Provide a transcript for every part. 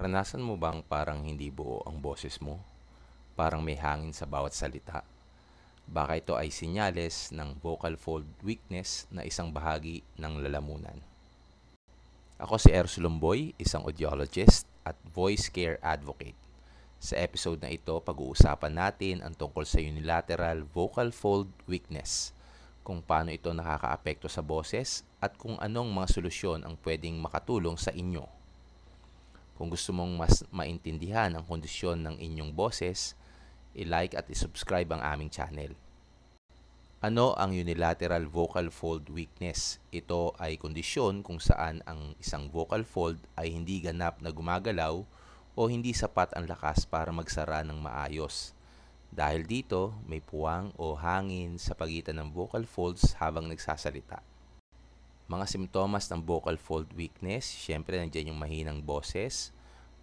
Naranasan mo bang parang hindi buo ang boses mo? Parang may hangin sa bawat salita? Baka ito ay sinyales ng vocal fold weakness na isang bahagi ng lalamunan. Ako si Eros Lumboy, isang audiologist at voice care advocate. Sa episode na ito, pag-uusapan natin ang tungkol sa unilateral vocal fold weakness, kung paano ito nakakaapekto sa boses at kung anong mga solusyon ang pwedeng makatulong sa inyo. Kung gusto mong mas maintindihan ang kondisyon ng inyong boses, i-like at i-subscribe ang aming channel. Ano ang unilateral vocal fold weakness? Ito ay kondisyon kung saan ang isang vocal fold ay hindi ganap na gumagalaw o hindi sapat ang lakas para magsara ng maayos. Dahil dito, may puwang o hangin sa pagitan ng vocal folds habang nagsasalita. Mga simptomas ng vocal fold weakness, syempre nandiyan yung mahinang boses,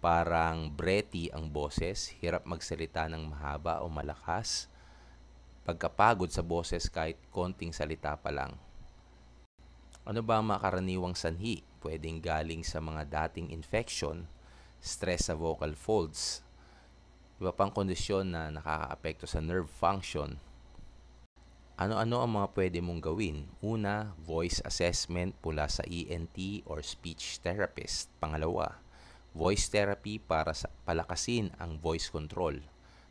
parang breathy ang boses, hirap magsalita ng mahaba o malakas, pagkapagod sa boses kahit konting salita pa lang. Ano ba ang mga karaniwang sanhi? Pwedeng galing sa mga dating infection, stress sa vocal folds, iba pang kondisyon na nakakaapekto sa nerve function. Ano-ano ang mga pwede mong gawin? Una, voice assessment mula sa ENT or speech therapist. Pangalawa, voice therapy para sa palakasin ang voice control.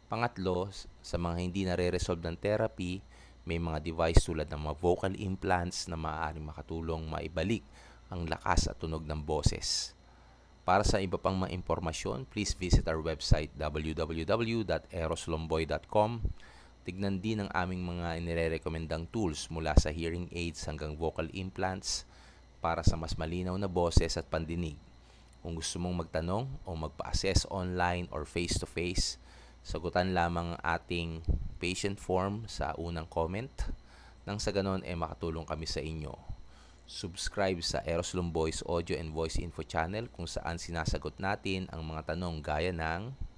Pangatlo, sa mga hindi nare-resolve ng therapy, may mga device tulad ng mga vocal implants na maaaring makatulong maibalik ang lakas at tunog ng boses. Para sa iba pang mga impormasyon, please visit our website www.eroslomboy.com. Tignan din ang aming mga inirekomendang tools mula sa hearing aids hanggang vocal implants para sa mas malinaw na boses at pandinig. Kung gusto mong magtanong o magpa-assess online or face-to-face, sagutan lamang ang ating patient form sa unang comment nang sa ganon makatulong kami sa inyo. Subscribe sa Eros Lumboy's Audio and Voice Info Channel kung saan sinasagot natin ang mga tanong gaya ng